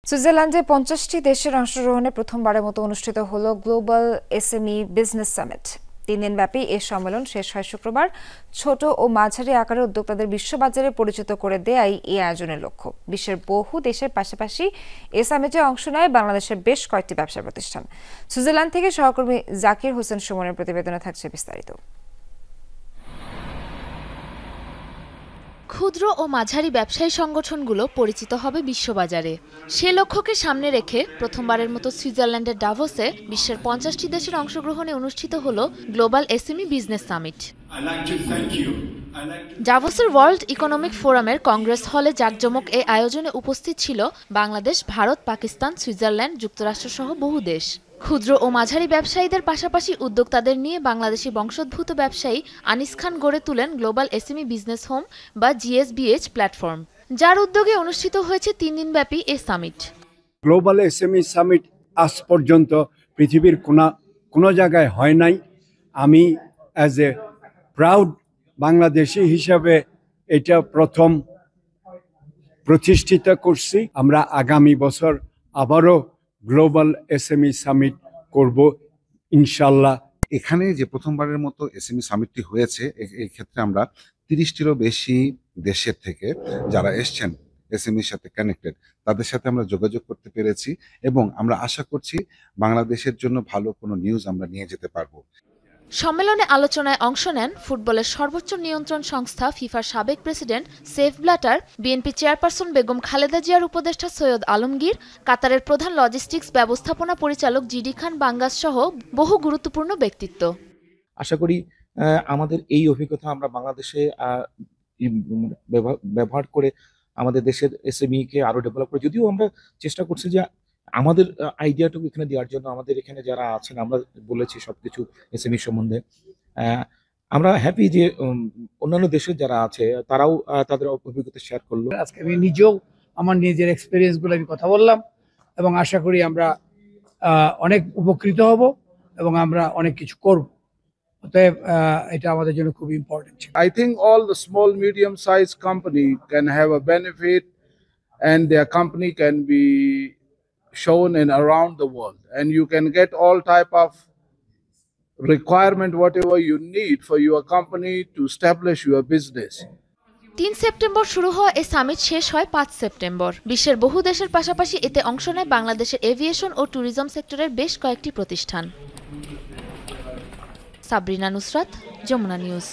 সুইজারল্যান্ডে 50টি দেশের অংশগ্রহণে প্রথমবারের মতো অনুষ্ঠিত হলো গ্লোবাল এসএমই বিজনেস সামিট। 3 দিনব্যাপী এই সম্মেলন শেষ হয় শুক্রবার। ছোট ও মাঝারি আকারের উদ্যোক্তাদের বিশ্ববাজারে পরিচিত করে দেয়াই এই আয়োজনের লক্ষ্য। বিশ্বের বহু দেশের পাশাপাশি এই সামিটে অংশ নেয় বাংলাদেশের বেশ কয়েকটি ব্যবসা প্রতিষ্ঠান। সুইজারল্যান্ড থেকে সহকর্মী জাকির হোসেন সুমনের প্রতিবেদনে থাকছে বিস্তারিত। ক্ষুদ্র ও মাঝারি ব্যবসায়ী সংগঠনগুলো পরিচিত হবে বিশ্ববাজারে। সে লক্ষ্যকে সামনে রেখে প্রথমবারের মতো সুইজারল্যান্ডের ডাভোসে বিশ্বের 50টি দেশের অংশগ্রহণে অনুষ্ঠিত হলো গ্লোবাল এসএমই বিজনেস সামিট। ডাভোসের ওয়ার্ল্ড ইকোনমিক ফোরামের কংগ্রেস হলে জাঁকজমক এই আয়োজনে উপস্থিত ছিল বাংলাদেশ, ভারত, পাকিস্তান, সুইজারল্যান্ড, যুক্তরাষ্ট্র সহ বহু দেশ। ক্ষুদ্র ও মাঝারি ব্যবসায়ীদের পাশাপাশি উদ্যোক্তাদের নিয়ে বাংলাদেশি বংশোদ্ভূত ব্যবসায়ী আনিস খান গড়ে তুলেন গ্লোবাল এসএমই বিজনেস হোম বা জিএসবিএইচ প্ল্যাটফর্ম, যার উদ্যোগে অনুষ্ঠিত হয়েছে 3 দিনব্যাপী এই সামিট। গ্লোবাল এসএমই সামিট আজ পর্যন্ত পৃথিবীর কোনো জায়গায় হয় নাই। আমি অ্যাজ এ প্রাউড বাংলাদেশি হিসাবে এটা প্রথম প্রতিষ্ঠিত করছি। আমরা আগামী বছর আবারও গ্লোবাল এসএমই সামিট করব ইনশাল্লাহ। এখানে যে প্রথমবারের মতো এসএমই সামিটটি হয়েছে, এই ক্ষেত্রে আমরা 30টিরও বেশি দেশের থেকে যারা এসছেন এসএমইর সাথে কানেক্টেড, তাদের সাথে আমরা যোগাযোগ করতে পেরেছি এবং আমরা আশা করছি বাংলাদেশের জন্য ভালো কোনো নিউজ আমরা নিয়ে যেতে পারবো। সম্মেলনে আলোচনায় অংশ নেন ফুটবলের সর্বোচ্চ নিয়ন্ত্রণ সংস্থা ফিফার সাবেক president safe Blatter, BNP chairperson Begum Khaleda জিয়ার উপদেষ্টা সৈয়দ আলমগীর, কাতারের প্রধান লজিস্টিক্স ব্যবস্থাপনা পরিচালক জিডি খান বাঙ্গাস সহ বহু গুরুত্বপূর্ণ ব্যক্তিত্ব। আশা করি আমাদের এই অভিজ্ঞতা আমরা বাংলাদেশে ব্যবহার করে আমাদের দেশের এসএমই কে আরো ডেভেলপ করে, যদিও আমরা চেষ্টা করছি যে আমাদের আইডিয়াটুকু এখানে দেওয়ার জন্য। আমাদের এখানে যারা আছেন আমরা বলেছি সবকিছু এসএমই সম্বন্ধে। আমরা হ্যাপি যে অন্যান্য দেশের যারা আছে তারাও তাদের অভিজ্ঞতা শেয়ার করলো। আজকে আমি নিজেও আমার নিজের এক্সপিরিয়েন্সগুলো আমি কথা বললাম এবং আশা করি আমরা অনেক উপকৃত হব এবং আমরা অনেক কিছু করব। অতএব এটা আমাদের জন্য খুব important. I think all the small medium-sized company can have a benefit and their company can be shown in around the world, and you can get all type of requirement whatever you need for your company to establish your business. 3 September শুরু হওয়া এই summit শেষ হয় 5 September. বিশ্বের বহু দেশের পাশাপাশি এতে অংশ নেয় বাংলাদেশের এভিয়েশন ও ট্যুরিজম সেক্টরের বেশ কয়েকটি প্রতিষ্ঠান। সাবরিনা নুসরাত, যমুনা নিউজ।